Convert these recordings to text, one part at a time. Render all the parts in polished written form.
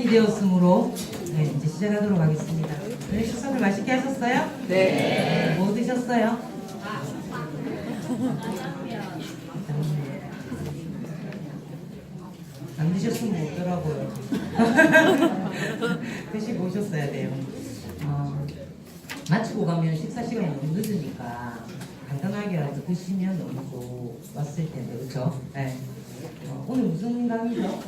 되었으므로 네, 이제 시작하도록 하겠습니다. 네, 식사를 맛있게 하셨어요? 네. 뭐 드셨어요? 안 드셨으면 어쩌라고요. 드시고 오셨어야 돼요. 마치고 가면 식사 시간이 너무 늦으니까 간단하게라도 드시면 너무 좋았을 텐데, 그렇죠? 네. 오늘 무슨 강의죠?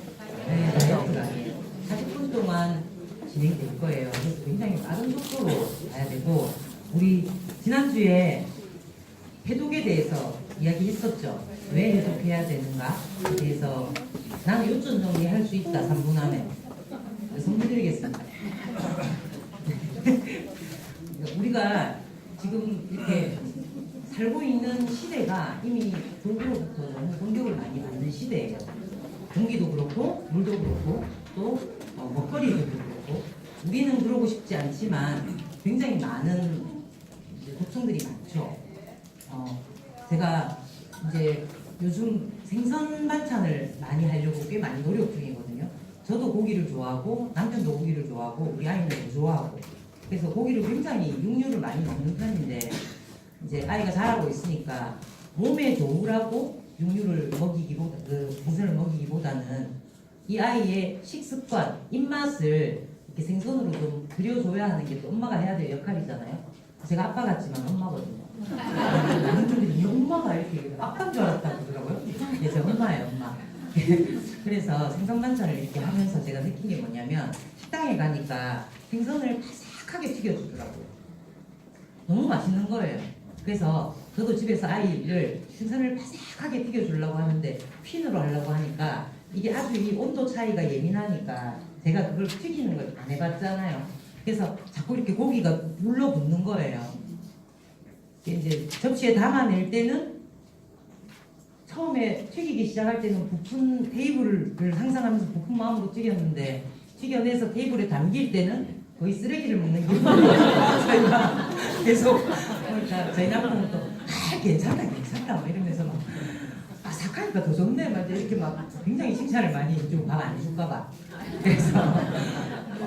네, 다이어트 강의. 40분 동안 진행될 거예요. 그래서 굉장히 빠른 속도로 가야 되고, 우리 지난주에 해독에 대해서 이야기했었죠. 왜 해독해야 되는가에 대해서 난 요점 정리할 수 있다. 3분 안에 선물 드리겠습니다. 우리가 지금 이렇게 살고 있는 시대가 이미 조류로부터 너무 공격을 많이 받는 시대예요. 공기도 그렇고 물도 그렇고 또 먹거리도 그렇고 우리는 그러고 싶지 않지만 굉장히 많은 고충들이 많죠. 제가 이제 요즘 생선 반찬을 많이 하려고 꽤 많이 노력 중이거든요. 저도 고기를 좋아하고 남편도 고기를 좋아하고 우리 아이들도 좋아하고 그래서 고기를 굉장히 육류를 많이 먹는 편인데 이제 아이가 자라고 있으니까 몸에 좋으라고 육류를 먹이기보다 생선을 먹이기보다는 이 아이의 식습관, 입맛을 이렇게 생선으로 좀 들여줘야 하는 게 또 엄마가 해야 될 역할이잖아요. 제가 아빠 같지만 엄마거든요. 많은 분들이 엄마가 이렇게 아빠인 줄 알았다고 그러더라고요. 네, 제 엄마예요, 엄마. 그래서 생선 반찬을 이렇게 하면서 제가 느낀 게 뭐냐면 식당에 가니까 생선을 바삭하게 튀겨주더라고요. 너무 맛있는 거예요. 그래서 저도 집에서 아이를 생선을 바삭하게 튀겨주려고 하는데 핀으로 하려고 하니까 이게 아주 이 온도 차이가 예민하니까 제가 그걸 튀기는 걸 안 해봤잖아요. 그래서 자꾸 이렇게 고기가 눌러붙는 거예요. 이제 접시에 담아낼 때는 처음에 튀기기 시작할 때는 부푼 테이블을 상상하면서 부푼 마음으로 튀겼는데 튀겨내서 테이블에 담길 때는 거의 쓰레기를 먹는 기분이에요. 저희가 계속 그러니까 저희 남편은 또 괜찮다 이러면서 막 바삭하니까 더 좋네 막 이렇게 막 굉장히 칭찬을 많이 해주고 밥 안 해줄까 봐. 그래서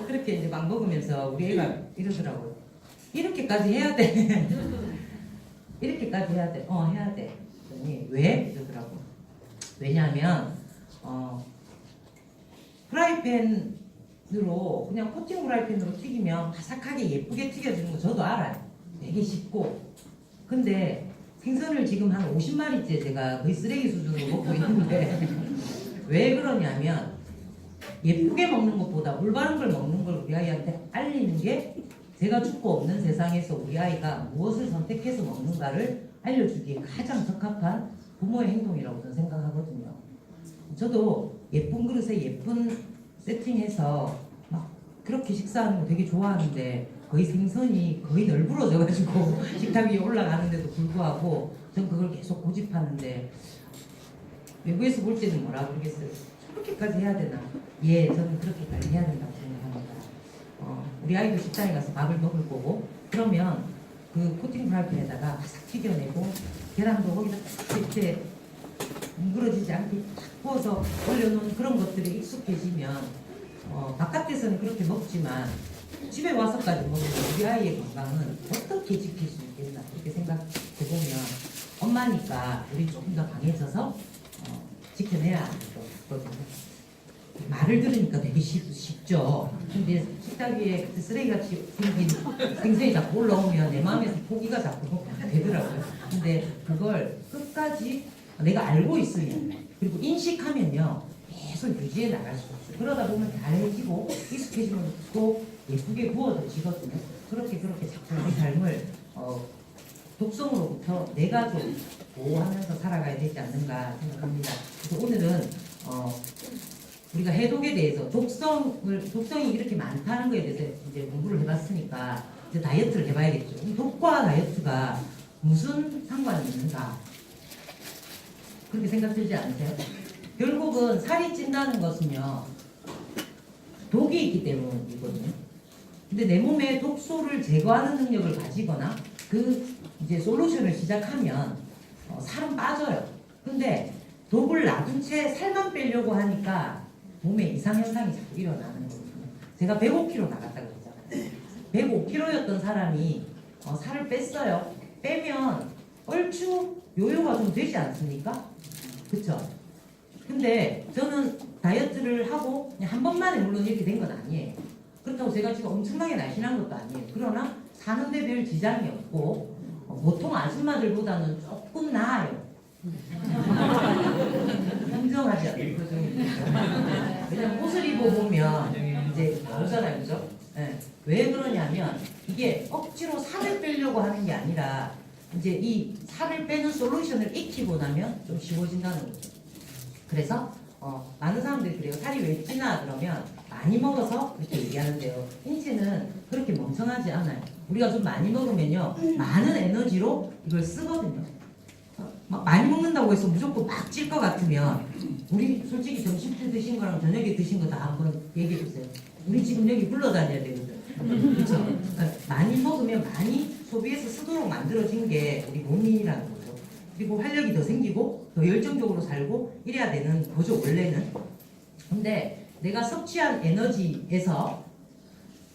그렇게 이제 막 먹으면서 우리 애가 이러더라고요. 이렇게까지 해야 돼. 이렇게까지 해야 돼. 해야 돼. 그랬더니 왜? 이러더라고. 왜냐하면 프라이팬으로 그냥 코팅 프라이팬으로 튀기면 바삭하게 예쁘게 튀겨지는 거 저도 알아요. 되게 쉽고. 근데 생선을 지금 한 50마리째 제가 거의 쓰레기 수준으로 먹고 있는데 왜 그러냐면 예쁘게 먹는 것보다 올바른 걸 먹는 걸 우리 아이한테 알리는 게 제가 죽고 없는 세상에서 우리 아이가 무엇을 선택해서 먹는가를 알려주기에 가장 적합한 부모의 행동이라고 저는 생각하거든요. 저도 예쁜 그릇에 예쁜 세팅해서 막 그렇게 식사하는 거 되게 좋아하는데 거의 생선이 거의 널브러져가지고 식탁 위에 올라가는데도 불구하고 전 그걸 계속 고집하는데 외부에서 볼 때는 뭐라 그러겠어요? 그렇게까지 해야 되나? 예, 저는 그렇게까지 해야 된다고 생각합니다. 우리 아이도 식당에 가서 밥을 먹을 거고 그러면 그 코팅 프라이팬에다가 바삭 튀겨내고 계란도 거기다 딱 이렇게 뭉그러지지 않게 탁 부어서 올려놓은 그런 것들이 익숙해지면 바깥에서는 그렇게 먹지만 집에 와서까지 먹으면 우리 아이의 건강은 어떻게 지킬 수 있겠나 그렇게 생각해보면 엄마니까 우리 조금 더 강해져서 지켜내야 하거든요. 말을 들으니까 되게 쉽죠. 근데 식탁 위에 쓰레기같이 생긴 생선이 자꾸 올라오면 내 마음에서 포기가 자꾸 되더라고요. 근데 그걸 끝까지 내가 알고 있으면 그리고 인식하면요 계속 유지해 나갈 수 있어요. 그러다 보면 잘해지고 익숙해지면 또 예쁘게 구워져지거든요. 그렇게 자꾸 우리 삶을 독성으로부터 내가 좀 보호하면서 살아가야 되지 않는가 생각합니다. 그래서 오늘은 우리가 해독에 대해서 독성이 이렇게 많다는 거에 대해서 이제 공부를 해봤으니까 이제 다이어트를 해봐야겠죠. 독과 다이어트가 무슨 상관이 있는가? 그렇게 생각 들지 않으세요? 결국은 살이 찐다는 것은요 독이 있기 때문이거든요. 근데 내 몸에 독소를 제거하는 능력을 가지거나 그 이제 솔루션을 시작하면 살은 빠져요. 근데 독을 놔둔 채 살만 빼려고 하니까 몸에 이상현상이 자꾸 일어나는 거거든요. 제가 105kg 나갔다 그랬잖아요. 105kg였던 사람이 살을 뺐어요. 빼면 얼추 요요가 좀 되지 않습니까? 그쵸? 근데 저는 다이어트를 하고 그냥 한 번만에 물론 이렇게 된 건 아니에요. 그렇다고 제가 지금 엄청나게 날씬한 것도 아니에요. 그러나 사는데 별 지장이 없고 보통 아줌마들보다는 조금 나아요. 인정하지 않아요. 왜냐면 옷을 입어보면 이제 나오잖아요. 그죠? 네. 왜 그러냐면 이게 억지로 살을 빼려고 하는 게 아니라 이제 이 살을 빼는 솔루션을 익히고 나면 좀 쉬워진다는 거죠. 그래서 많은 사람들이 그래요. 살이 왜 찌나 그러면 많이 먹어서 그렇게 얘기하는데요. 인체는 그렇게 멍청하지 않아요. 우리가 좀 많이 먹으면요 많은 에너지로 이걸 쓰거든요. 막 많이 먹는다고 해서 무조건 막 찔 것 같으면 우리 솔직히 점심 때 드신 거랑 저녁에 드신 거 다 한번 얘기해 주세요. 우리 지금 여기 굴러다녀야 되거든. 그렇죠? 많이 먹으면 많이 소비해서 쓰도록 만들어진 게 우리 몸이라는 거죠. 그리고 활력이 더 생기고 더 열정적으로 살고 이래야 되는 거죠 원래는. 근데 내가 섭취한 에너지에서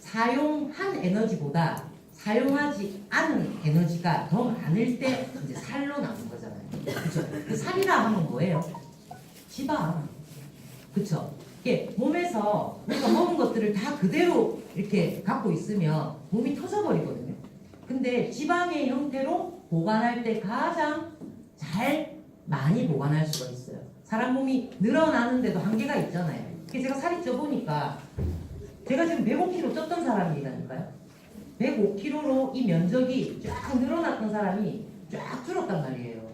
사용한 에너지보다 사용하지 않은 에너지가 더 많을 때 이제 살로 남는 거잖아요. 그렇죠? 그 살이라 하면 뭐예요? 지방. 그렇죠? 이게 몸에서 우리가 먹은 것들을 다 그대로 이렇게 갖고 있으면 몸이 터져버리거든요. 근데 지방의 형태로 보관할 때 가장 잘 많이 보관할 수가 있어요. 사람 몸이 늘어나는데도 한계가 있잖아요. 제가 살이 쪄보니까 제가 지금 105kg 쪘던 사람이라니까요. 105kg로 이 면적이 쫙 늘어났던 사람이 쫙 줄었단 말이에요.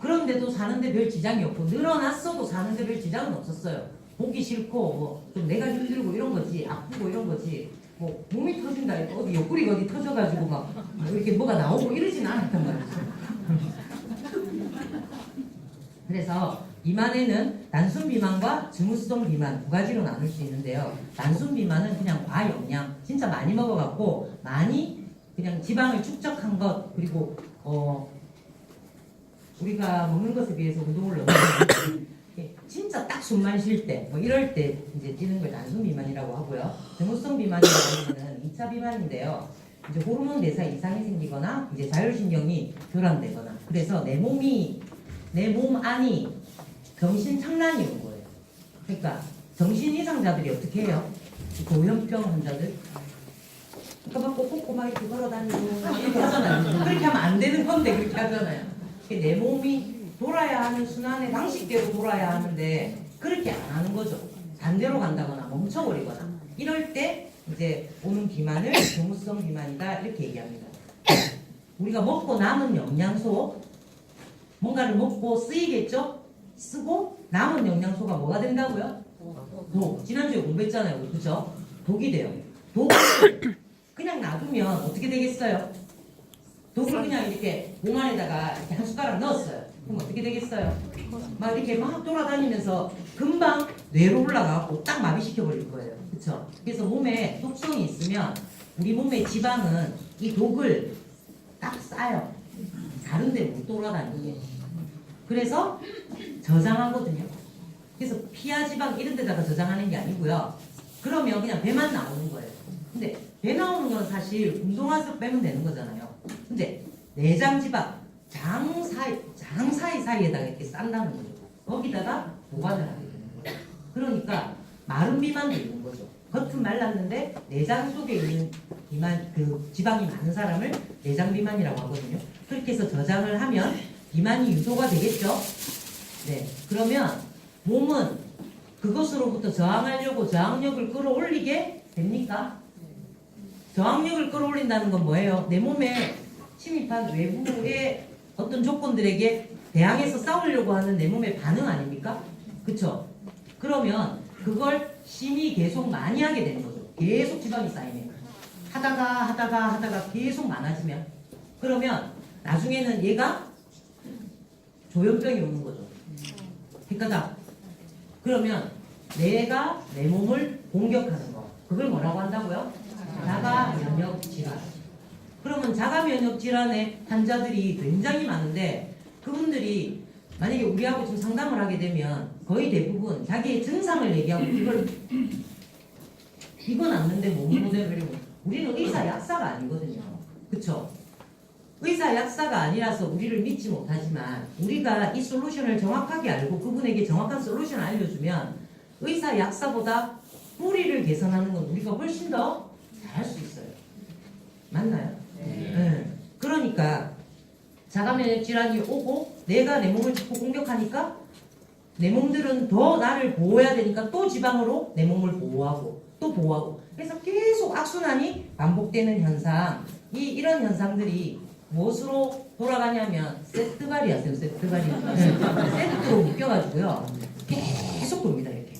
그런데도 사는데 별 지장이 없고 늘어났어도 사는데 별 지장은 없었어요. 보기 싫고 좀 내가 힘들고 이런 거지, 아프고 이런 거지, 몸이 터진다 어디 옆구리가 어디 터져가지고 막 이렇게 뭐가 나오고 이러진 않았단 말이죠. 그래서 비만에는 단순 비만과 즈무스성 비만 두 가지로 나눌 수 있는데요. 단순 비만은 그냥 과영양, 진짜 많이 먹어갖고 많이 그냥 지방을 축적한 것, 그리고 우리가 먹는 것에 비해서 운동을 너무 진짜 딱 숨만 쉴 때, 이럴 때 이제 찌는 걸 단순 비만이라고 하고요. 즈무성 비만이라고 하는 2차 비만인데요. 이제 호르몬 대사 이상이 생기거나 이제 자율신경이 교란되거나, 그래서 내 몸 안이 정신착란이 온 거예요. 그러니까 정신 이상자들이 어떻게 해요? 고현병 환자들. 그러니까 막 꼬꼬꼬 이렇게 걸어다니고 이렇게 하잖아요. 그렇게 하면 안 되는 건데 그렇게 하잖아요. 내 몸이 돌아야 하는 순환의 방식대로 돌아야 하는데 그렇게 안 하는 거죠. 반대로 간다거나 멈춰버리거나 이럴 때 이제 오는 비만을 즈무성 비만이다 이렇게 얘기합니다. 우리가 먹고 남은 영양소, 뭔가를 먹고 쓰이겠죠? 쓰고 남은 영양소가 뭐가 된다고요? 독. 지난주에 공부했잖아요. 그죠? 독이 돼요. 독을 그냥 놔두면 어떻게 되겠어요? 독을 그냥 이렇게 몸 안에다가 이렇게 한 숟가락 넣었어요. 그럼 어떻게 되겠어요? 막 이렇게 막 돌아다니면서 금방 뇌로 올라가고 딱 마비시켜버릴 거예요. 그쵸? 그래서 몸에 독성이 있으면 우리 몸의 지방은 이 독을 딱 싸요. 다른 데 못 돌아다니게. 그래서 저장하거든요. 그래서 피하 지방 이런 데다가 저장하는 게 아니고요. 그러면 그냥 배만 나오는 거예요. 근데 배 나오는 건 사실 운동해서 빼면 되는 거잖아요. 근데 내장 지방, 장 사이사이에다가 이렇게 싼다는 거죠. 거기다가 보관을 하게 되는 거예요. 그러니까 마른 비만도 있는 거죠. 겉은 말랐는데 내장 속에 있는 비만, 그 지방이 많은 사람을 내장 비만이라고 하거든요. 그렇게 해서 저장을 하면 비만이 유도가 되겠죠. 네, 그러면 몸은 그것으로부터 저항하려고 저항력을 끌어올리게 됩니까? 저항력을 끌어올린다는 건 뭐예요? 내 몸에 침입한 외부의 어떤 조건들에게 대항해서 싸우려고 하는 내 몸의 반응 아닙니까? 그쵸? 그러면 그걸 심히 계속 많이 하게 되는 거죠. 계속 지방이 쌓이면. 하다가 계속 많아지면. 그러면 나중에는 얘가 조현병이 오는 거죠. 그러니까 그러면 내가 내 몸을 공격하는 거. 그걸 뭐라고 한다고요? 자가 면역 질환. 그러면 자가 면역 질환의 환자들이 굉장히 많은데 그분들이 만약에 우리하고 좀 상담을 하게 되면 거의 대부분 자기의 증상을 얘기하고 이건 않는데 몸 모델 이러고 우리는 의사 약사가 아니거든요. 그쵸? 의사 약사가 아니라서 우리를 믿지 못하지만 우리가 이 솔루션을 정확하게 알고 그분에게 정확한 솔루션을 알려주면 의사 약사보다 뿌리를 개선하는 건 우리가 훨씬 더 잘할 수 있어요. 맞나요? 네. 그러니까 자가면역 질환이 오고 내가 내 몸을 자꾸 공격하니까 내 몸들은 더 나를 보호해야 되니까 또 지방으로 내 몸을 보호하고 또 보호하고 그래서 계속 악순환이 반복되는 현상. 이런 현상들이 무엇으로 돌아가냐면 세트발이 하세요. 세트발이. 세트로 묶여가지고요. 계속 돕니다. 이렇게.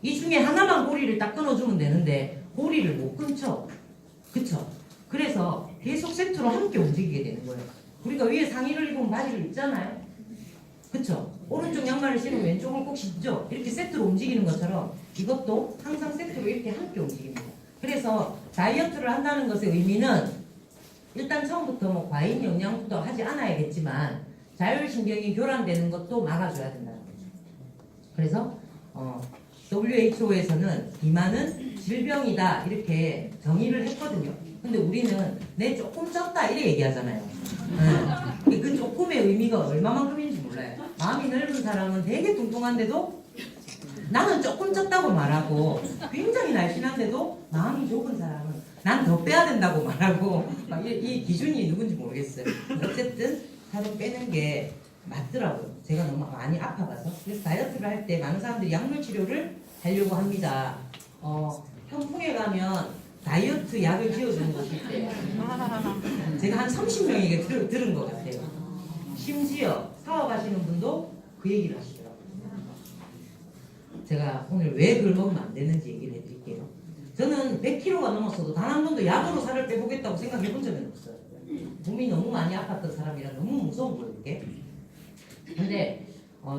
이 중에 하나만 고리를 딱 끊어주면 되는데 고리를 못 끊죠. 그쵸? 그래서 계속 세트로 함께 움직이게 되는 거예요. 우리가 위에 상의를 입으면 바지를 입잖아요. 그쵸? 오른쪽 양말을 신으면 왼쪽을 꼭 신죠. 이렇게 세트로 움직이는 것처럼 이것도 항상 세트로 이렇게 함께 움직입니다. 그래서 다이어트를 한다는 것의 의미는 일단 처음부터 뭐 과잉 영양부터 하지 않아야겠지만 자율신경이 교란되는 것도 막아줘야 된다는 거죠. 그래서 WHO에서는 비만은 질병이다 이렇게 정의를 했거든요. 근데 우리는 내 조금 쪘다 이렇게 얘기하잖아요. 그 조금의 의미가 얼마만큼인지 몰라요. 마음이 넓은 사람은 되게 뚱뚱한데도 나는 조금 쪘다고 말하고 굉장히 날씬한데도 마음이 좁은 사람은 난 더 빼야 된다고 말하고 이 기준이 누군지 모르겠어요. 어쨌든 살을 빼는 게 맞더라고요. 제가 너무 많이 아파가서. 그래서 다이어트를 할 때 많은 사람들이 약물 치료를 하려고 합니다. 현풍에 가면 다이어트 약을 지어주는 곳이 있대요. 제가 한 30명에게 들은 것 같아요. 심지어 사업하시는 분도 그 얘기를 하시더라고요. 제가 오늘 왜 그걸 먹으면 안 되는지 얘기를 해드릴게요. 저는 100kg가 넘었어도 단 한 번도 약으로 살을 빼보겠다고 생각해 본 적은 없어요. 몸이 너무 많이 아팠던 사람이라 너무 무서운 거예요, 이게. 근데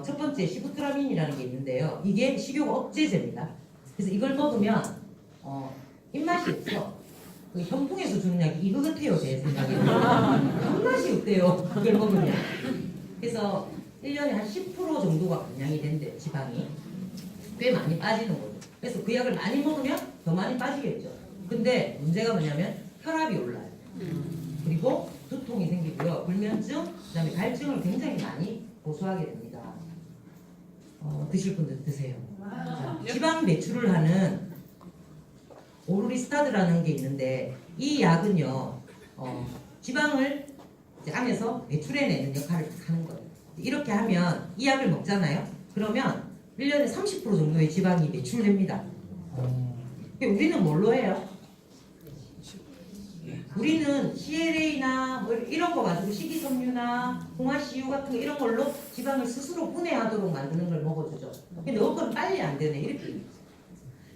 첫 번째 시부트라민이라는 게 있는데요. 이게 식욕 억제제입니다. 그래서 이걸 먹으면 입맛이 없어. 그 현풍에서 주는 약이 이거 같아요, 제 생각에. 입맛이 없대요, 그걸 먹으면. 그래서 1년에 한 10% 정도가 감량이 된대요, 지방이. 꽤 많이 빠지는 거죠. 그래서 그 약을 많이 먹으면 더 많이 빠지겠죠. 근데 문제가 뭐냐면 혈압이 올라요. 그리고 두통이 생기고요. 불면증, 그 다음에 갈증을 굉장히 많이 호소하게 됩니다. 드실 분들 드세요. 자, 지방 배출을 하는 오르리스타드라는 게 있는데 이 약은요 지방을 이제 안에서 배출해내는 역할을 하는 거예요. 이렇게 하면 이 약을 먹잖아요. 그러면 1년에 30% 정도의 지방이 배출됩니다. 우리는 뭘로 해요? 우리는 CLA나 뭐 이런 거 가지고 식이섬유나 홍화CU 같은 거 이런 걸로 지방을 스스로 분해하도록 만드는 걸 먹어주죠. 근데 그건 빨리 안 되네. 이렇게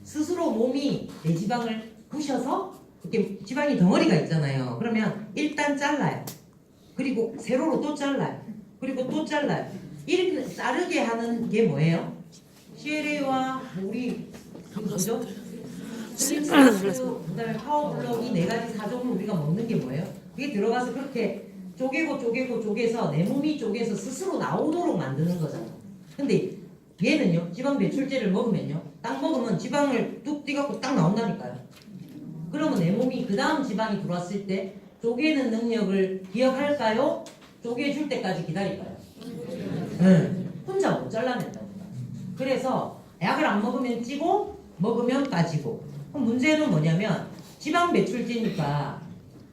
스스로 몸이 내 지방을 부셔서 이렇게 지방이 덩어리가 있잖아요. 그러면 일단 잘라요. 그리고 세로로 또 잘라요. 그리고 또 잘라요. 이렇게 자르게 하는 게 뭐예요? CLA와 우리 뭐죠? 슬림슬라스, 그다음에 파워블럭 이 네 가지 사종을 우리가 먹는 게 뭐예요? 그게 들어가서 그렇게 쪼개서 내 몸이 쪼개서 스스로 나오도록 만드는 거잖아요. 근데 얘는요, 지방 배출제를 먹으면요, 딱 먹으면 지방을 뚝 띄갖고 딱 나온다니까요. 그러면 내 몸이 그 다음 지방이 들어왔을 때 쪼개는 능력을 기억할까요? 쪼개줄 때까지 기다릴까요? 혼자 못 잘라낸다니까. 그래서 약을 안 먹으면 찌고 먹으면 빠지고. 그럼 문제는 뭐냐면 지방 배출제니까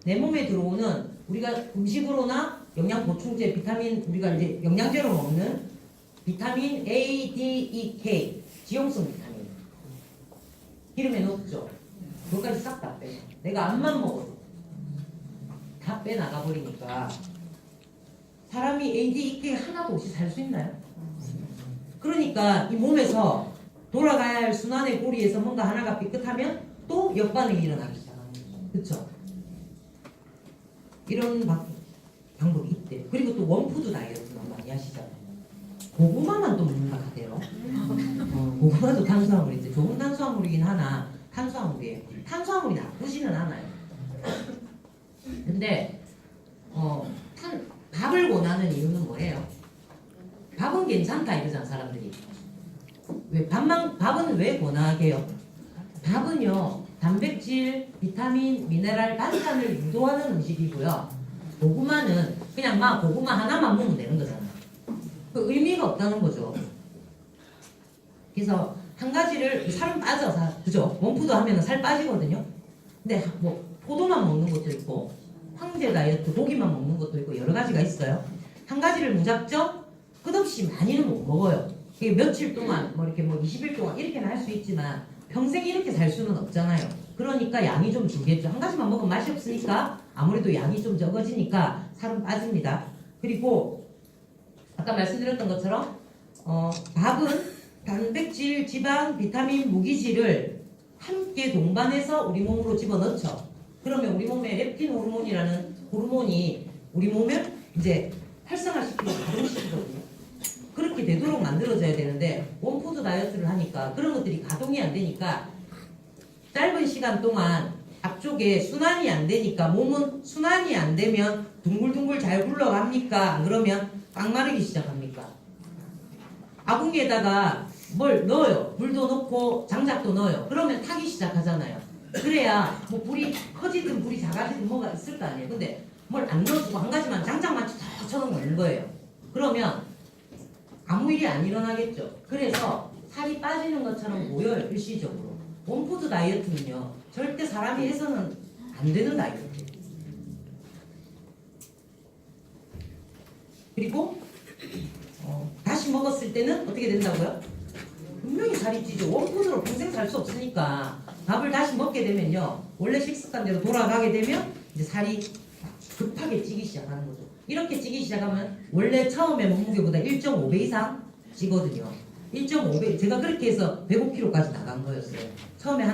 내 몸에 들어오는 우리가 음식으로나 영양 보충제, 비타민 우리가 이제 영양제로 먹는 비타민 A, D, E, K 지용성 비타민 기름에 넣었죠. 그것까지 싹 다 빼요. 내가 암만 먹어도 다 빼나가 버리니까 사람이 A, D, E, K 하나도 없이 살 수 있나요? 그러니까 이 몸에서 돌아가야 할 순환의 고리에서 뭔가 하나가 삐끗하면 또 역반응이 일어나기 시작하는 거죠. 그쵸? 이런 방법이 있대요. 그리고 또 원푸드 다이어트 너무 많이 하시잖아요. 고구마만 또 먹는 것 같아요. 고구마도 탄수화물인데 좋은 탄수화물이긴 하나 탄수화물이에요. 탄수화물이 나쁘지는 않아요. 근데 밥을 권하는 이유는 뭐예요? 밥은 괜찮다 이러잖아 사람들이. 왜 밥은 왜 권하게요? 밥은요 단백질, 비타민, 미네랄, 반찬을 유도하는 음식이고요. 고구마는 그냥 막 고구마 하나만 먹으면 되는 거잖아요. 그 의미가 없다는 거죠. 그래서 한 가지를 살은 빠져, 그죠? 원푸드 하면은 살 빠지거든요. 근데 뭐 포도만 먹는 것도 있고 황제 다이어트 고기만 먹는 것도 있고 여러 가지가 있어요. 한 가지를 무작정 끝없이 많이는 못 먹어요. 이게 며칠 동안 뭐 이렇게 뭐 20일 동안 이렇게는 할 수 있지만 평생 이렇게 살 수는 없잖아요. 그러니까 양이 좀 줄겠죠. 한 가지만 먹으면 맛이 없으니까 아무래도 양이 좀 적어지니까 살은 빠집니다. 그리고 아까 말씀드렸던 것처럼 밥은 단백질, 지방, 비타민, 무기질을 함께 동반해서 우리 몸으로 집어넣죠. 그러면 우리 몸에 렙틴 호르몬이라는 호르몬이 우리 몸을 이제 활성화시키고 가동시키거든요. 그렇게 되도록 만들어져야 되는데 원푸드 다이어트를 하니까 그런 것들이 가동이 안 되니까 짧은 시간 동안 앞쪽에 순환이 안 되니까 몸은 순환이 안 되면 둥글둥글 잘 굴러갑니까? 안 그러면 깡마르기 시작합니까? 아궁이에다가 뭘 넣어요. 물도 넣고 장작도 넣어요. 그러면 타기 시작하잖아요. 그래야 뭐 불이 커지든 불이 작아지든 뭐가 있을 거 아니에요. 근데 뭘 안 넣어주고 한 가지만 장작만 쳐 쳐놓은 거예요. 그러면 아무 일이 안 일어나겠죠. 그래서 살이 빠지는 것처럼 보여요. 일시적으로. 원푸드 다이어트는요. 절대 사람이 해서는 안 되는 다이어트예요. 그리고 다시 먹었을 때는 어떻게 된다고요? 분명히 살이 찌죠. 원푸드로 평생 살 수 없으니까 밥을 다시 먹게 되면요. 원래 식습관대로 돌아가게 되면 이제 살이 급하게 찌기 시작하는 거죠. 이렇게 찌기 시작하면 원래 처음에 몸무게보다 1.5배 이상 찌거든요. 1.5배, 제가 그렇게 해서 105kg까지 나간 거였어요. 처음에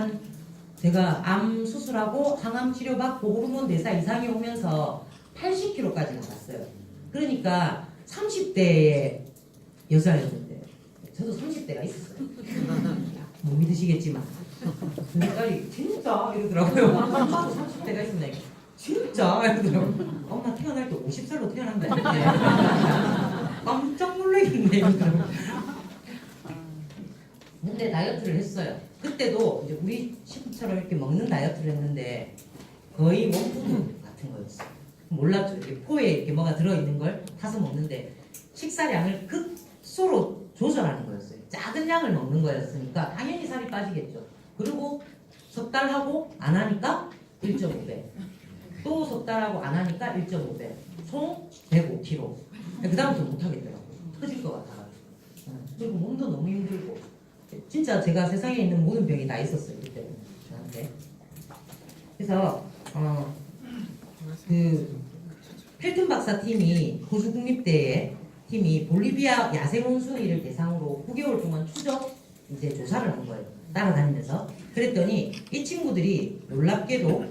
제가 암 수술하고 항암 치료받고 호르몬 대사 이상이 오면서 80kg까지 나갔어요. 그러니까 30대의 여자였는데 저도 30대가 있었어요. 못 믿으시겠지만 근데 딸이 진짜 이러더라고요. 엄마도 30대가 있었네. 진짜 이러더라고요. 엄마 태어날 때 50살로 태어난다. 깜짝 놀라겠네 이러더라고요. 근데 다이어트를 했어요. 그때도 이제 우리 식구처럼 이렇게 먹는 다이어트를 했는데 거의 원푸드 같은 거였어요. 몰랐죠. 이렇게 포에 이렇게 뭐가 들어있는 걸 타서 먹는데 식사량을 극소로 조절하는 거였어요. 작은 양을 먹는 거였으니까 당연히 살이 빠지겠죠. 그리고 석 달 하고 안 하니까 1.5배. 또 석 달 하고 안 하니까 1.5배. 총 105kg. 그 다음부터 못 하겠더라고요. 터질 것 같아가지고. 그리고 몸도 너무 힘들고. 진짜 제가 세상에 있는 모든 병이 다 있었어요. 그때는 저한테. 그래서 그 펠튼 박사 팀이 호주 국립대의 팀이 볼리비아 야생 원숭이를 대상으로 9개월 동안 추적 이제 조사를 한 거예요. 따라다니면서. 그랬더니 이 친구들이 놀랍게도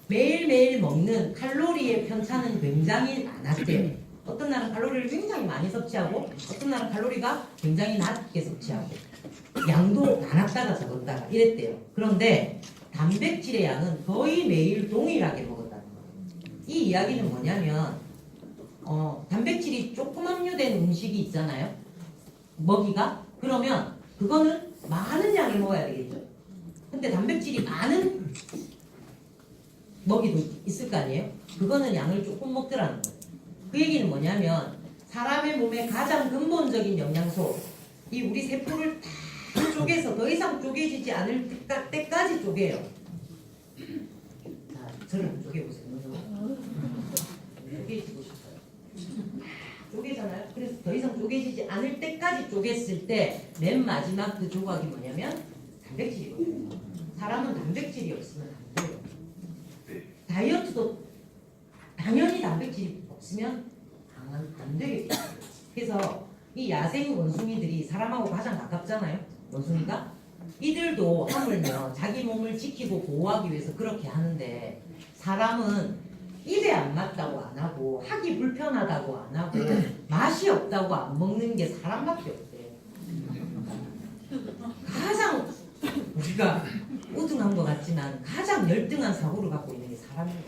매일매일 먹는 칼로리의 편차는 굉장히 많았대요. 어떤 날은 칼로리를 굉장히 많이 섭취하고 어떤 날은 칼로리가 굉장히 낮게 섭취하고 양도 많았다가 적었다가 이랬대요. 그런데 단백질의 양은 거의 매일 동일하게 먹었다는 거예요. 이 이야기는 뭐냐면 단백질이 조금 함유된 음식이 있잖아요. 먹이가. 그러면 그거는 많은 양을 먹어야 되겠죠. 근데 단백질이 많은 먹이도 있을 거 아니에요. 그거는 양을 조금 먹더라는 거예요. 그 얘기는 뭐냐면 사람의 몸의 가장 근본적인 영양소 이 우리 세포를 다 쪼개서 더 이상 쪼개지지 않을 때까지 쪼개요. 자, 저를 한번 쪼개보세요. 쪼개지고 싶어요. 쪼개잖아요. 그래서 더 이상 쪼개지지 않을 때까지 쪼갰을 때 맨 마지막 그 조각이 뭐냐면 단백질이거든요. 사람은 단백질이 없으면 안 돼요. 다이어트도 당연히 단백질이 없으면 안 되겠죠. 그래서 이 야생 원숭이들이 사람하고 가장 가깝잖아요. 원숭이가. 이들도 하물며 자기 몸을 지키고 보호하기 위해서 그렇게 하는데 사람은 입에 안 맞다고 안 하고 하기 불편하다고 안 하고 맛이 없다고 안 먹는 게 사람밖에 없대요. 가장 우리가 우등한 것 같지만 가장 열등한 사고를 갖고 있는 게 사람이에요.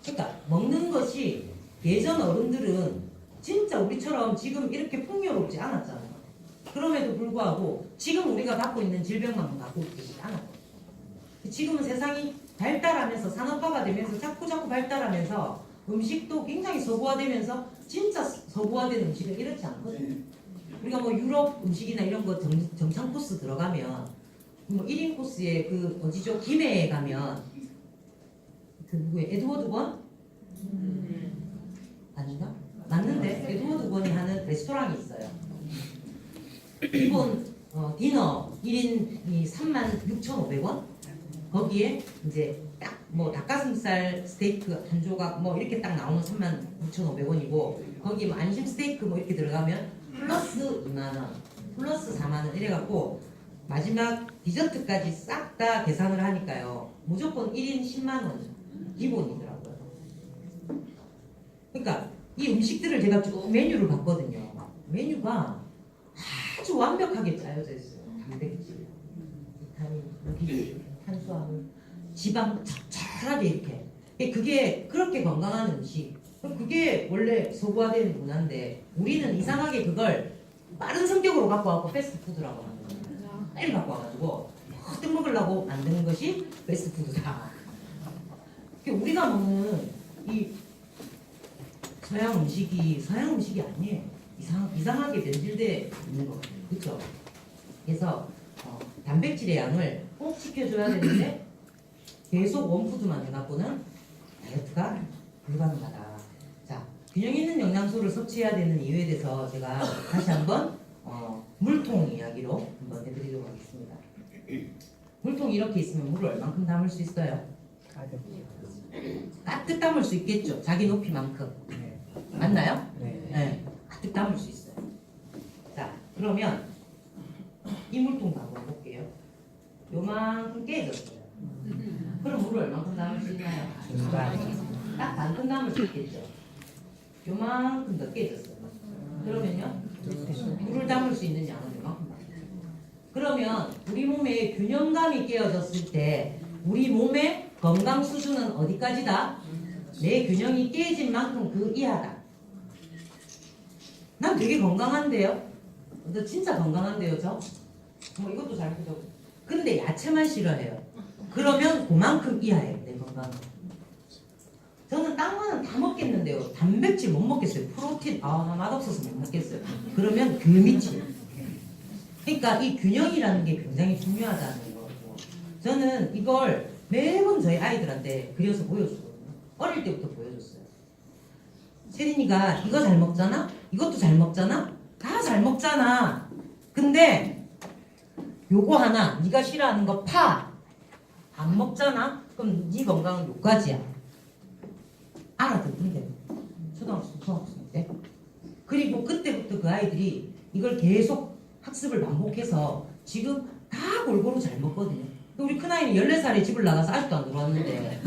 그러니까 먹는 것이 예전 어른들은 진짜 우리처럼 지금 이렇게 풍요롭지 않았잖아요. 그럼에도 불구하고 지금 우리가 갖고 있는 질병만 갖고 있지 않았거든요. 지금은 세상이 발달하면서 산업화가 되면서 자꾸 발달하면서 음식도 굉장히 서구화되면서 진짜 서구화된 음식은 이렇지 않거든요. 우리가 뭐 유럽 음식이나 이런 거 정창 코스 들어가면 뭐 1인 코스에 그 어디죠? 김해에 가면 그 누구예요? 에드워드 권? 아닌가? 맞는데 에드워드 권이 하는 레스토랑이 있어요. 기본 디너 1인이 36,500원? 거기에 이제 딱 뭐 닭가슴살 스테이크 한 조각 뭐 이렇게 딱 나오면 36,500원이고 거기 뭐 안심 스테이크 뭐 이렇게 들어가면 플러스 2만원 플러스 4만원 이래갖고 마지막 디저트까지 싹 다 계산을 하니까요 무조건 1인 10만원 기본이더라고요. 그러니까 이 음식들을 제가 쭉 메뉴를 봤거든요. 메뉴가 아주 완벽하게 짜여져 있어요. 단백질, 비타민, 무기, 탄수화물, 지방 적절하게 이렇게. 그게 그렇게 건강한 음식. 그게 원래 서구화된 문화인데 우리는 이상하게 그걸 빠른 성격으로 갖고 와서 패스트푸드라고 하는 거예요. 빨리 갖고 와가지고 헛뜩 먹으려고 만드는 것이 패스트푸드다. 우리가 먹는 이 서양 음식이 아니에요. 이상하게 변질돼 있는 거 같아요. 그렇죠? 그래서 단백질의 양을 꼭 지켜줘야 되는데 계속 원푸드만 해갖고는 다이어트가 불가능하다. 자, 균형 있는 영양소를 섭취해야 되는 이유에 대해서 제가 다시 한번 물통 이야기로 한번 해드리도록 하겠습니다. 물통 이렇게 있으면 물을 얼만큼 담을 수 있어요? 가득 담을 수 있겠죠. 자기 높이만큼. 맞나요? 네. 가득 담을 수 있어요. 자, 그러면 이 물통도 한번 볼게요. 요만큼 깨졌어요. 그럼 물을 얼만큼 담을 수 있나요? 딱 반큼 담을 수 있겠죠. 요만큼 더 깨졌어요. 그러면요? 물을 담을 수 있는 양은 요만큼 담아요. 그러면 우리 몸에 균형감이 깨어졌을 때 우리 몸의 건강 수준은 어디까지다? 내 균형이 깨진 만큼 그 이하다. 난 되게 건강한데요? 너 진짜 건강한데요, 저? 뭐 이것도 잘 보죠. 근데 야채만 싫어해요. 그러면 그만큼 이하예요, 내 건강은. 저는 딴 거는 다 먹겠는데요. 단백질 못 먹겠어요. 프로틴, 나 맛없어서 못 먹겠어요. 그러면 그 밑이에요. 그러니까 이 균형이라는 게 굉장히 중요하다는 거고. 저는 이걸 매번 저희 아이들한테 그려서 보여주거든요. 어릴 때부터 보여줬어요. 세린이가 이거 잘 먹잖아? 이것도 잘 먹잖아? 다 잘 먹잖아. 근데 요거 하나 네가 싫어하는 거 파 안 먹잖아? 그럼 네 건강은 요까지야. 알아듣는데 초등학생, 중학생 때. 그리고 그때부터 그 아이들이 이걸 계속 학습을 반복해서 지금 다 골고루 잘 먹거든요. 우리 큰아이는 14살에 집을 나가서 아직도 안 들어왔는데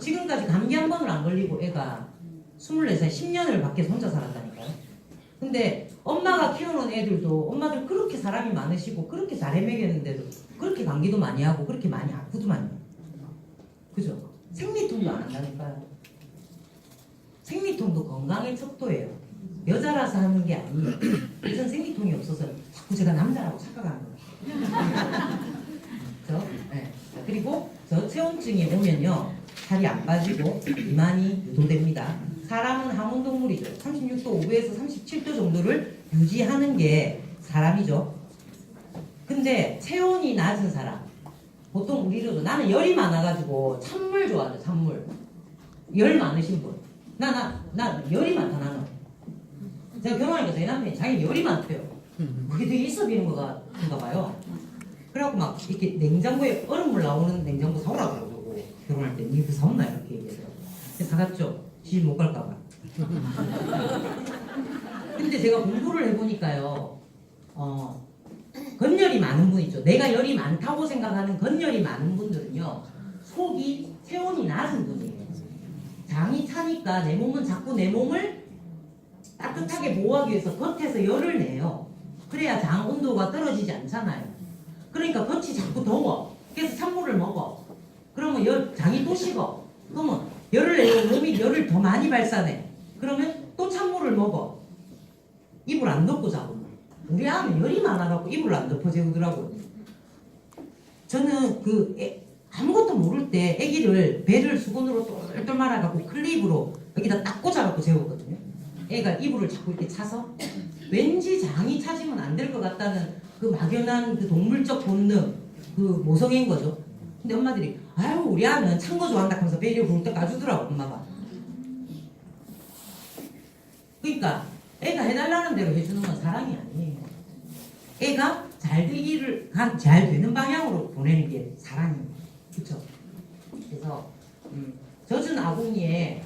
지금까지 감기 한 번을 안 걸리고 애가 24살 10년을 밖에서 혼자 살았다니까요. 근데 엄마가 키우는 애들도 엄마들 그렇게 사람이 많으시고 그렇게 잘 헤매겠는데도 그렇게 감기도 많이 하고 그렇게 많이 아프도 많이 해요. 그죠? 생리통도 안 한다니까요. 생리통도 건강의 척도예요. 여자라서 하는 게 아니에요. 그래서 생리통이 없어서 자꾸 제가 남자라고 착각하는 거예요. 그렇죠? 네. 그리고 저체온증에 보면요 살이 안 빠지고 비만이 유도됩니다. 사람은 항온동물이죠. 36도 5에서 37도 정도를 유지하는 게 사람이죠. 근데 체온이 낮은 사람 보통 우리로도 나는 열이 많아가지고 찬물 좋아하죠. 찬물 열 많으신 분 나 열이 많다. 나는 제가 결혼하니까 저희 남편이 자기 열이 많대요. 그게 되게 있어 보이는 거가 그런가 봐요. 그래갖고 막 이렇게 냉장고에 얼음물 나오는 냉장고 사오라고 그러고 결혼할 때 니그 사온나 이렇게 얘기해요. 사갔죠. 시집 못 갈까봐. 근데 제가 공부를 해보니까요 건열이 많은 분 있죠. 내가 열이 많다고 생각하는 건열이 많은 분들은요 속이 체온이 낮은 분이에요. 장이 차니까 내 몸은 자꾸 내 몸을 따뜻하게 보호하기 위해서 겉에서 열을 내요. 그래야 장 온도가 떨어지지 않잖아요. 그러니까 겉이 자꾸 더워. 그래서 찬물을 먹어. 그러면 장이 또 식어. 그러면 열을 내고 몸이 열을 더 많이 발산해. 그러면 또 찬물을 먹어. 이불 안 덮고 자고. 우리 아는 열이 많아갖고 이불을 안 덮어 재우더라고요. 저는 아무것도 모를 때 아기를 배를 수건으로 똘똘 말아갖고 클립으로 여기다 딱 꽂아갖고 재우거든요. 애가 이불을 자꾸 이렇게 차서 왠지 장이 차지면 안 될 것 같다는 그 막연한 그 동물적 본능, 그 모성애인 거죠. 근데 엄마들이 아유 우리 아는 찬 거 좋아한다 하면서 배려 부를 때 까주더라고 엄마가. 그러니까 애가 해달라는 대로 해주는 건 사랑이 아니에요. 애가 잘 되기를 잘 되는 방향으로 보내는 게 사랑입니다. 그렇죠? 그래서 젖은 아궁이에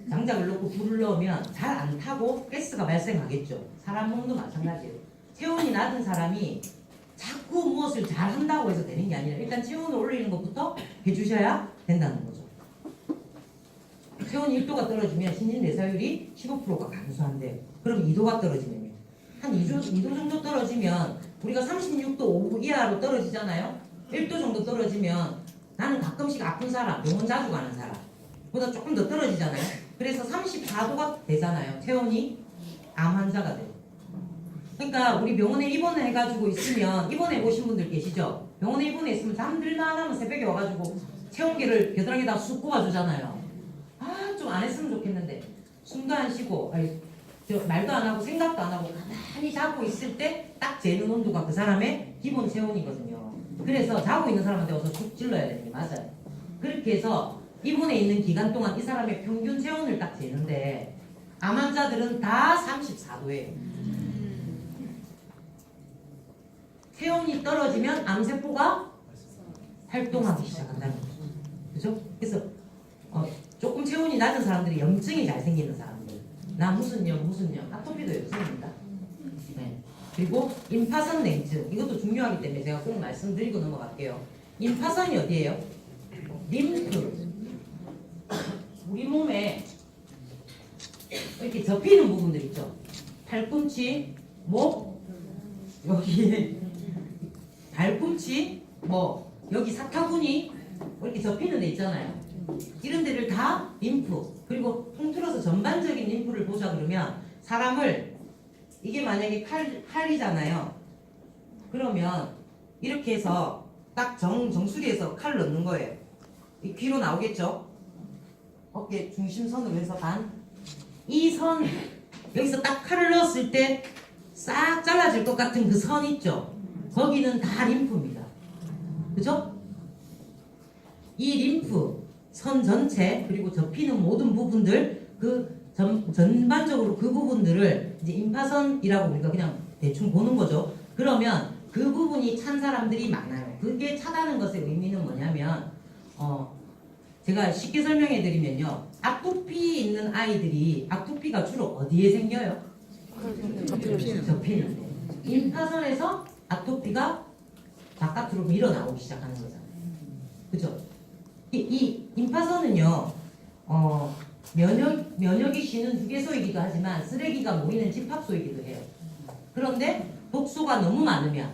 장작을 넣고 불을 넣으면 잘 안 타고 가스가 발생하겠죠. 사람 몸도 마찬가지예요. 체온이 낮은 사람이 자꾸 무엇을 잘 한다고 해서 되는 게 아니라 일단 체온을 올리는 것부터 해주셔야 된다는 거죠. 체온이 1도가 떨어지면 신진대사율이 15%가 감소한대요. 그럼 2도가 떨어지면요. 한 2도 정도 떨어지면 우리가 36도 5분 이하로 떨어지잖아요. 1도 정도 떨어지면 나는 가끔씩 아픈 사람, 병원 자주 가는 사람 보다 조금 더 떨어지잖아요. 그래서 34도가 되잖아요. 체온이 암 환자가 돼요. 그러니까 우리 병원에 입원을 해가지고 있으면 입원해 보신 분들 계시죠? 병원에 입원해 있으면 잠들만 하면 새벽에 와가지고 체온계를 겨드랑이에다 쑥 꼽아주잖아요. 아 좀 안 했으면 좋겠는데 숨도 안 쉬고 말도 안 하고 생각도 안 하고 가만히 자고 있을 때 딱 재는 온도가 그 사람의 기본 체온이거든요. 그래서 자고 있는 사람한테 와서 쭉 찔러야 되는 게 맞아요. 그렇게 해서 입원해 있는 기간 동안 이 사람의 평균 체온을 딱 재는데 암 환자들은 다 34도예요. 체온이 떨어지면 암세포가 활동하기 시작한다는 거죠. 그죠? 그래서 조금 체온이 낮은 사람들이 염증이 잘 생기는 사람들. 나 무슨 염 아토피도 염증입니다. 네. 그리고 임파선 냉증 이것도 중요하기 때문에 제가 꼭 말씀드리고 넘어갈게요. 임파선이 어디예요? 림프. 우리 몸에 이렇게 접히는 부분들 있죠. 팔꿈치, 목, 여기 발꿈치, 여기 사타구니 이렇게 접히는 데 있잖아요. 이런 데를 다 림프. 그리고 통틀어서 전반적인 림프를 보자 그러면 사람을 이게 만약에 칼이잖아요. 그러면 이렇게 해서 딱 정수리에서 칼을 넣는 거예요. 이 귀로 나오겠죠? 어깨 중심선으로 해서 이 선 여기서 딱 칼을 넣었을 때 싹 잘라질 것 같은 그 선 있죠? 거기는 다 림프입니다. 그죠? 이 림프 선 전체 그리고 접히는 모든 부분들 전반적으로 그 부분들을 이제 임파선이라고 우리가 그냥 대충 보는 거죠. 그러면 그 부분이 찬 사람들이 많아요. 그게 차다는 것의 의미는 뭐냐면 제가 쉽게 설명해 드리면요. 아토피 있는 아이들이 아토피가 주로 어디에 생겨요? 접히는데. 임파선에서 아토피가 바깥으로 밀어나오기 시작하는 거잖아요. 그죠? 이 임파선은요, 면역이 쉬는 휴게소이기도 하지만 쓰레기가 모이는 집합소이기도 해요. 그런데 독소가 너무 많으면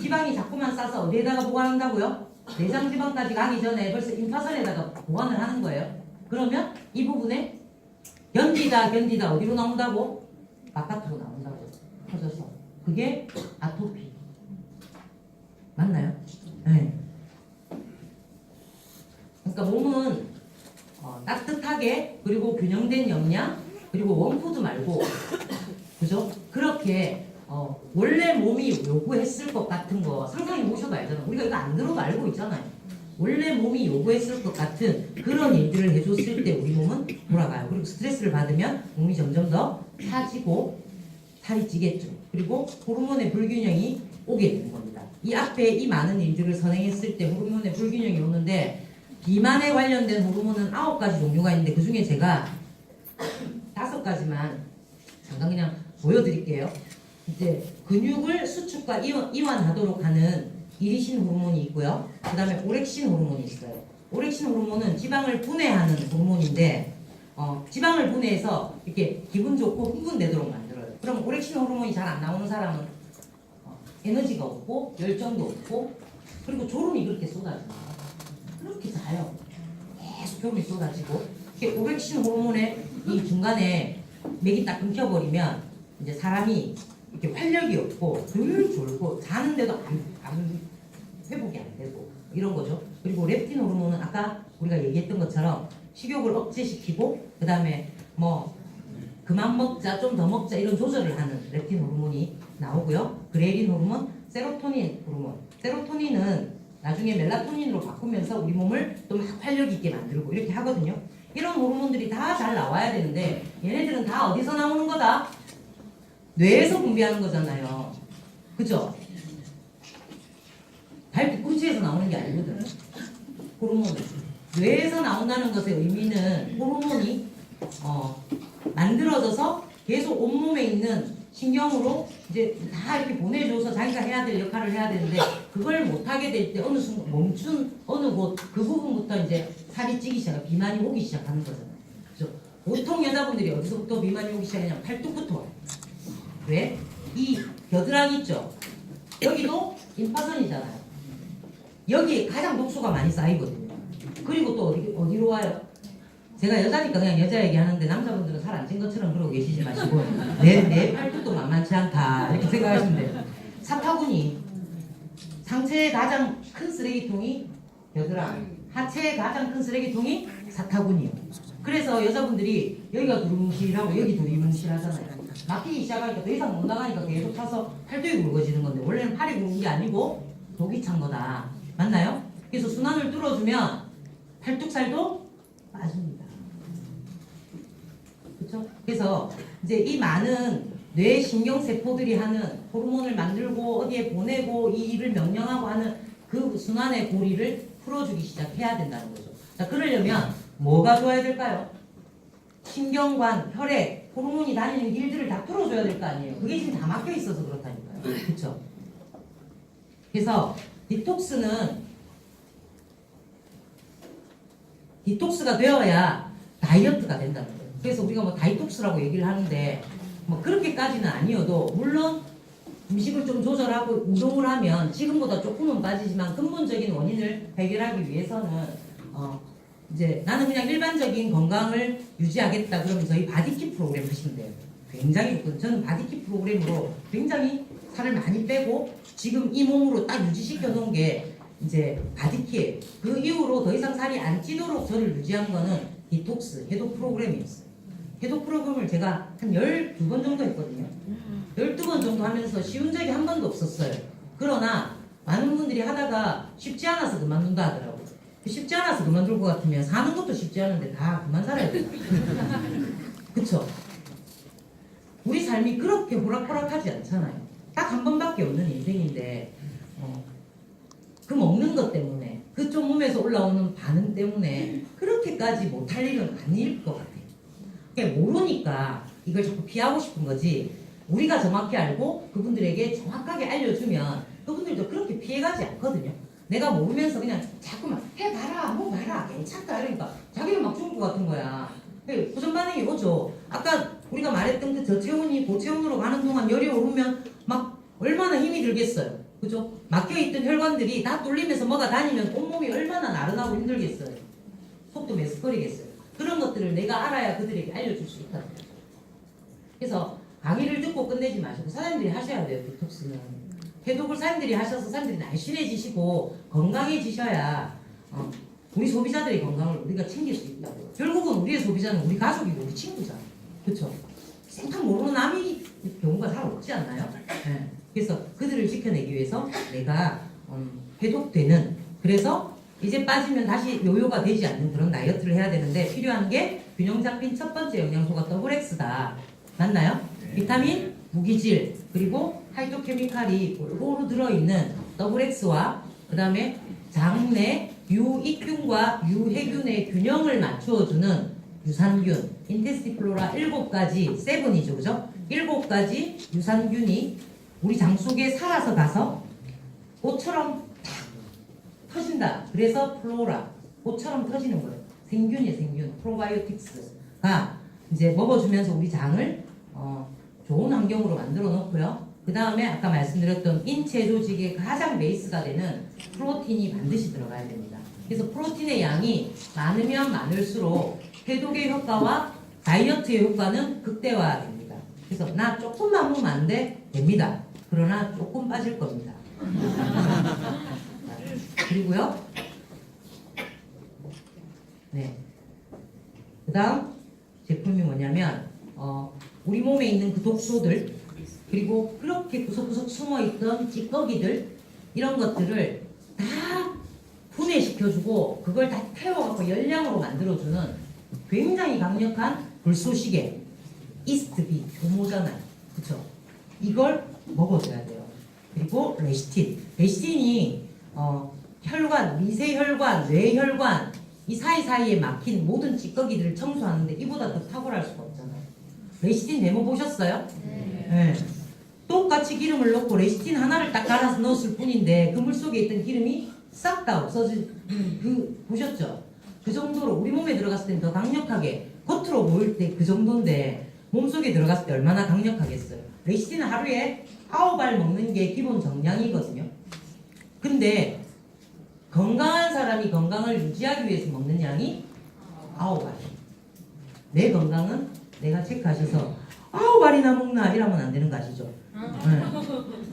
지방이 자꾸만 싸서 어디에다가 보관한다고요? 내장 지방까지 가기 전에 벌써 임파선에다가 보관을 하는 거예요. 그러면 이 부분에 견디다 어디로 나온다고? 바깥으로 나온다고. 터져서. 그게 아토피. 맞나요? 네. 그러니까 몸은 따뜻하게 그리고 균형된 영양 그리고 원푸드 말고 그죠? 그렇게 원래 몸이 요구했을 것 같은 거 상상해 보셔도 알잖아요. 우리가 이거 안 들어도 알고 있잖아요. 원래 몸이 요구했을 것 같은 그런 일들을 해줬을 때 우리 몸은 돌아가요. 그리고 스트레스를 받으면 몸이 점점 더 차지고 살이 찌겠죠. 그리고 호르몬의 불균형이 오게 되는 겁니다. 이 앞에 이 많은 일들을 선행했을 때 호르몬의 불균형이 오는데 비만에 관련된 호르몬은 9가지 종류가 있는데 그 중에 제가 5가지만 잠깐 그냥 보여드릴게요. 이제 근육을 수축과 이완하도록 하는 이리신 호르몬이 있고요. 그 다음에 오렉신 호르몬이 있어요. 오렉신 호르몬은 지방을 분해하는 호르몬인데 지방을 분해해서 이렇게 기분 좋고 흥분되도록 만들어요. 그럼 오렉신 호르몬이 잘 안 나오는 사람은 에너지가 없고 열정도 없고 그리고 졸음이 그렇게 쏟아집니다. 그렇게 자요. 계속 졸음이 쏟아지고 이렇게 오렉신 호르몬의 이 중간에 맥이 딱 끊겨버리면 이제 사람이 이렇게 활력이 없고 덜 졸고 자는데도 안 회복이 안 했던 것처럼 식욕을 억제시키고 그 다음에 뭐 그만 먹자 좀 더 먹자 이런 조절을 하는 렙틴 호르몬이 나오고요. 그레린 호르몬, 세로토닌 호르몬. 세로토닌은 나중에 멜라토닌으로 바꾸면서 우리 몸을 또 막 활력 있게 만들고 이렇게 하거든요. 이런 호르몬들이 다 잘 나와야 되는데 얘네들은 다 어디서 나오는 거다? 뇌에서 분비하는 거잖아요. 그죠? 발 뒤꿈치에서 나오는 게 아니거든. 호르몬은. 뇌에서 나온다는 것의 의미는 호르몬이 만들어져서 계속 온몸에 있는 신경으로 이제 다 이렇게 보내줘서 자기가 해야 될 역할을 해야 되는데 그걸 못하게 될 때 어느 순간 멈춘 어느 곳 그 부분부터 이제 살이 찌기 시작하고 비만이 오기 시작하는 거잖아요. 그죠? 보통 여자분들이 어디서부터 비만이 오기 시작하냐면 팔뚝부터 와요. 왜? 이 겨드랑이 있죠? 여기도 임파선이잖아요. 여기에 가장 독소가 많이 쌓이거든요. 그리고 또 어디로 와요? 제가 여자니까 그냥 여자 얘기하는데 남자분들은 살 안 찐 것처럼 그러고 계시지 마시고 내 팔뚝도 만만치 않다 이렇게 생각하시면 돼요. 사타구니 상체의 가장 큰 쓰레기통이 겨드랑이, 하체의 가장 큰 쓰레기통이 사타구니요. 그래서 여자분들이 여기가 두루뭉실하고 여기 두리뭉실하잖아요. 막히기 시작하니까 더 이상 못 나가니까 계속 타서 팔뚝이 굵어지는 건데 원래는 팔이 굵은 게 아니고 독이 찬 거다. 맞나요? 그래서 순환을 뚫어주면 팔뚝살도 빠집니다. 그렇죠? 그래서 이제 이 많은 뇌 신경세포들이 하는 호르몬을 만들고 어디에 보내고 이 일을 명령하고 하는 그 순환의 고리를 풀어주기 시작해야 된다는 거죠. 자, 그러려면 뭐가 좋아야 될까요? 신경관, 혈액, 호르몬이 다니는 길들을 다 풀어줘야 될 거 아니에요. 그게 지금 다 막혀 있어서 그렇다니까요. 그렇죠? 그래서 디톡스가 되어야 다이어트가 된다는 거예요. 그래서 우리가 뭐 다이톡스라고 얘기를 하는데 뭐 그렇게까지는 아니어도 물론 음식을 좀 조절하고 운동을 하면 지금보다 조금은 빠지지만 근본적인 원인을 해결하기 위해서는 이제 나는 그냥 일반적인 건강을 유지하겠다 그러면 저희 바디키 프로그램 하시면 돼요. 굉장히 좋거든요. 저는 바디키 프로그램으로 굉장히 살을 많이 빼고 지금 이 몸으로 딱 유지시켜 놓은 게 이제 바디키예요. 그 이후로 더 이상 살이 안 찌도록 저를 유지한 거는 디톡스, 해독 프로그램이었어요. 해독 프로그램을 제가 한 12번 정도 했거든요. 12번 정도 하면서 쉬운 적이 한 번도 없었어요. 그러나 많은 분들이 하다가 쉽지 않아서 그만둔다 하더라고요. 쉽지 않아서 그만둘 것 같으면 사는 것도 쉽지 않은데 다 그만 살아야 돼요. 그쵸? 우리 삶이 그렇게 호락호락하지 않잖아요. 딱 한 번밖에 없는 인생인데 그 먹는 것 때문에 그쪽 몸에서 올라오는 반응 때문에 그렇게까지 못할 일은 아닐 것 같아요. 그게 모르니까 이걸 자꾸 피하고 싶은 거지. 우리가 정확히 알고 그분들에게 정확하게 알려주면 그분들도 그렇게 피해가지 않거든요. 내가 모르면서 그냥 자꾸만 해봐라 뭐 봐라 괜찮다 이러니까 자기는 막 죽을 것 같은 거야. 고전 반응이 오죠. 아까 우리가 말했던 그 저체온이 고체온으로 가는 동안 열이 오르면 막 얼마나 힘이 들겠어요. 그죠? 막혀있던 혈관들이 다 뚫리면서 뭐가 다니면 온몸이 얼마나 나른하고 힘들겠어요. 속도 메스꺼리겠어요. 그런 것들을 내가 알아야 그들에게 알려줄 수 있다. 그래서 강의를 듣고 끝내지 마시고 사장님들이 하셔야 돼요. 디톡스는. 해독을 사장님들이 하셔서 사장님들이 날씬해지시고 건강해지셔야 우리 소비자들의 건강을 우리가 챙길 수 있다고요. 결국은 우리의 소비자는 우리 가족이고 우리 친구잖아요. 그렇죠? 생각 모르는 남이 경우가 잘 없지 않나요? 네. 그래서 그들을 지켜내기 위해서 내가 해독되는 그래서 이제 빠지면 다시 요요가 되지 않는 그런 다이어트를 해야 되는데 필요한 게 균형 잡힌 첫 번째 영양소가 더블 X다. 맞나요? 비타민, 무기질, 그리고 하이토케미칼이 골고루 들어있는 더블 X와 그 다음에 장내 유익균과 유해균의 균형을 맞추어주는 유산균, 인테스티플로라 7가지, 세븐이죠, 그죠? 7가지 유산균이 우리 장 속에 살아서 가서 꽃처럼 탁 터진다. 그래서 플로라, 꽃처럼 터지는 거예요. 생균이에요, 생균. 프로바이오틱스가 이제 먹어주면서 우리 장을 좋은 환경으로 만들어 놓고요. 그 다음에 아까 말씀드렸던 인체 조직의 가장 베이스가 되는 프로틴이 반드시 들어가야 됩니다. 그래서 프로틴의 양이 많으면 많을수록 해독의 효과와 다이어트의 효과는 극대화됩니다. 그래서 나 조금만 먹으면 안 돼? 됩니다. 그러나 조금 빠질 겁니다. 그리고요. 네. 그 다음 제품이 뭐냐면 우리 몸에 있는 그 독소들 그리고 그렇게 구석구석 숨어있던 찌꺼기들 이런 것들을 다 분해시켜주고 그걸 다 태워갖고 열량으로 만들어주는 굉장히 강력한 불쏘시개 이스트비 효모잖아요. 그쵸? 이걸 먹어줘야 돼요. 그리고 레시틴이 혈관, 미세혈관, 뇌혈관 이 사이사이에 막힌 모든 찌꺼기들을 청소하는데 이보다 더 탁월할 수가 없잖아요. 레시틴 데모 보셨어요? 네. 똑같이 기름을 넣고 레시틴 하나를 딱 갈아서 넣었을 뿐인데 그 물 속에 있던 기름이 싹 다 없어진 보셨죠? 그 정도로 우리 몸에 들어갔을 때는 더 강력하게 겉으로 보일 때 그 정도인데 몸속에 들어갔을 때 얼마나 강력하겠어요. 레시틴은 하루에 9알 먹는 게 기본 정량이거든요. 근데 건강한 사람이 건강을 유지하기 위해서 먹는 양이 9알. 내 건강은 내가 체크하셔서 9알이나 먹나 이러면 안 되는 거 아시죠? 네.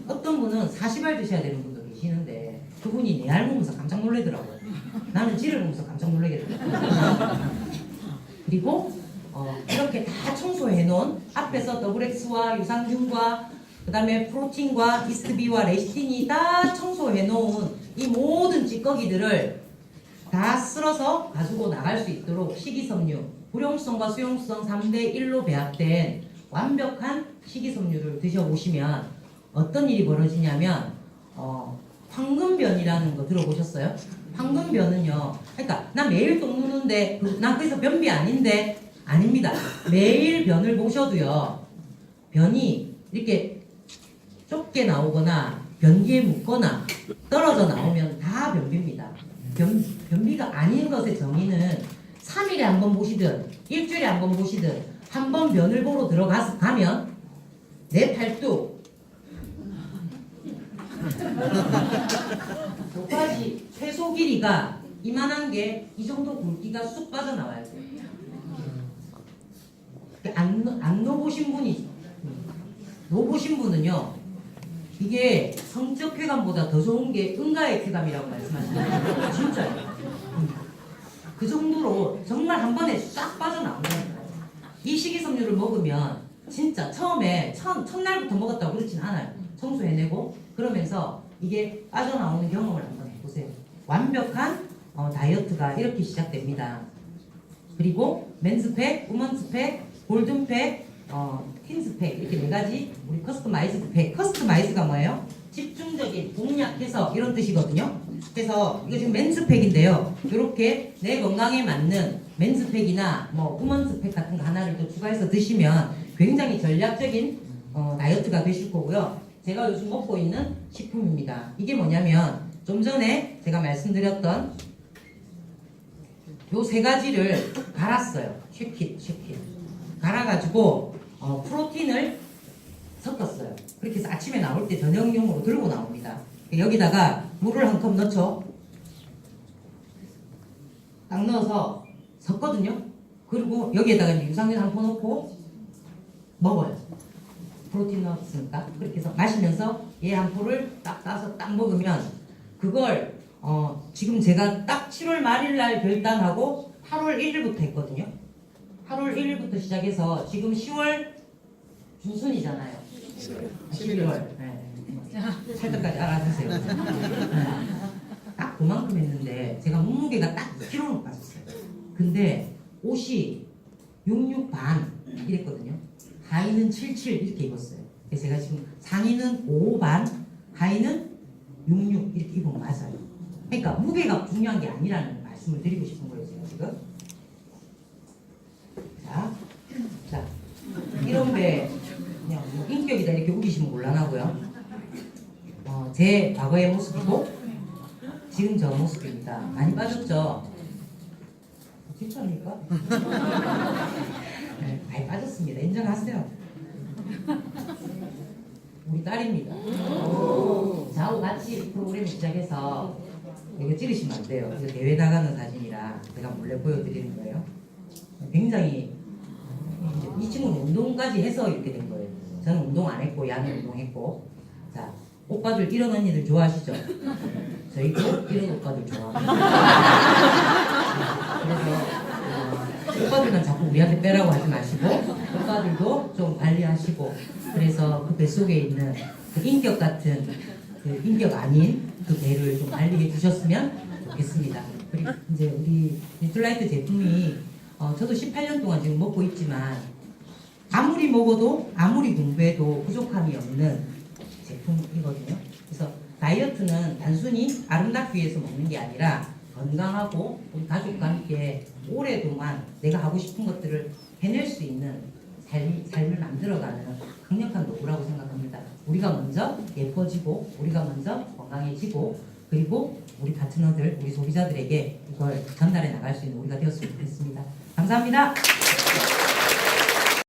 어떤 분은 40알 드셔야 되는 분도 계시는데 그분이 내 알 보면서 깜짝 놀라더라고요. 나는 지를 보면서 깜짝 놀라겠더라고요. 그리고 이렇게 다 청소해 놓은 앞에서 WX와 유산균과 그 다음에 프로틴과 이스트비와 레시틴이 다 청소해 놓은 이 모든 찌꺼기들을 다 쓸어서 가지고 나갈 수 있도록 식이섬유 불용성과 수용성 3대 1로 배합된 완벽한 식이섬유를 드셔보시면 어떤 일이 벌어지냐면 황금변이라는 거 들어보셨어요? 황금변은요, 그러니까 나 매일 똥 누는데 나 그래서 변비 아닌데 아닙니다. 매일 변을 보셔도요, 변이 이렇게 좁게 나오거나 변기에 묻거나 떨어져 나오면 다 변비입니다. 변비가 아닌 것의 정의는 3일에 한 번 보시든 일주일에 한 번 보시든 한 번 변을 보러 가면 내 팔뚝 목까지 최소 길이가 이만한 게 이 정도 굵기가 쑥 빠져나와야 돼요. 안 넣어보신 분이 넣어보신 분은요, 이게 성적 쾌감보다 더 좋은 게 응가의 쾌감이라고 말씀하시는 진짜요. 그 정도로 정말 한 번에 싹 빠져나온다니까요. 이 식이섬유를 먹으면 진짜 처음에 첫날부터 먹었다고 그렇진 않아요. 청소해내고 그러면서 이게 빠져나오는 경험을 한번 해보세요. 완벽한 다이어트가 이렇게 시작됩니다. 그리고 맨스팩, 우먼스팩, 골든팩, 퀸스팩 이렇게 네 가지 우리 커스터마이즈드 팩. 커스터마이즈가 뭐예요? 집중적인, 공략해서 이런 뜻이거든요. 그래서 이거 지금 맨스팩인데요. 이렇게 내 건강에 맞는 맨스팩이나 뭐 우먼스팩 같은 거 하나를 또 추가해서 드시면 굉장히 전략적인 다이어트가 되실 거고요. 제가 요즘 먹고 있는 식품입니다. 이게 뭐냐면 좀 전에 제가 말씀드렸던 요 세 가지를 갈았어요. 쉐킷 갈아가지고 프로틴을 섞었어요. 그렇게 해서 아침에 나올 때 저녁용으로 들고 나옵니다. 여기다가 물을 한 컵 넣죠. 딱 넣어서 섞거든요. 그리고 여기에다가 이제 유산균 한 포 넣고 먹어요. 프로틴 넣었으니까. 그렇게 해서 마시면서 얘 한 포를 딱 따서 딱 먹으면 그걸 지금 제가 딱 7월 말일날 결단하고 8월 1일부터 했거든요. 8월 1일부터 시작해서 지금 10월 중순이잖아요. 11월. 네. 찰떡까지 알아주세요. 네. 딱 그만큼 했는데 제가 몸무게가 딱 2kg는 빠졌어요. 근데 옷이 66 반 이랬거든요. 하의는 77 이렇게 입었어요. 그래서 제가 지금 상의는 5 반, 하의는 66 이렇게 입으면 맞아요. 그러니까 무게가 중요한 게 아니라는 말씀을 드리고 싶은 거예요, 제가 지금. 자, 이런 배 그냥 뭐 인격이다 이렇게 우기시면 곤란하고요. 제 과거의 모습이고 지금 저 모습입니다. 많이 빠졌죠? 진짜입니까? 네, 많이 빠졌습니다. 인정하세요. 우리 딸입니다. 저하고 같이 프로그램 시작해서 이거 찍으시면 안 돼요. 이거 대회 나가는 사진이라 제가 몰래 보여드리는 거예요. 굉장히 이 친구는 운동까지 해서 이렇게 된 거예요. 저는 운동 안 했고 야는 운동했고. 자, 오빠들 이런 언니들 좋아하시죠? 저희도 이런 오빠들 좋아합니다. 그래서 오빠들만 자꾸 우리한테 빼라고 하지 마시고 오빠들도 좀 관리하시고 그래서 그 뱃속에 있는 그 인격 같은 그 인격 아닌 그 배를 좀 관리해 주셨으면 좋겠습니다. 그리고 이제 우리 뉴트라이트 제품이 저도 18년 동안 지금 먹고 있지만 아무리 먹어도 아무리 공부해도 부족함이 없는 제품이거든요. 그래서 다이어트는 단순히 아름답기 위해서 먹는 게 아니라 건강하고 우리 가족과 함께 오랫동안 내가 하고 싶은 것들을 해낼 수 있는 삶을 만들어가는 강력한 도구라고 생각합니다. 우리가 먼저 예뻐지고 우리가 먼저 건강해지고 그리고 우리 파트너들, 우리 소비자들에게 이걸 전달해 나갈 수 있는 우리가 되었으면 좋겠습니다. 감사합니다.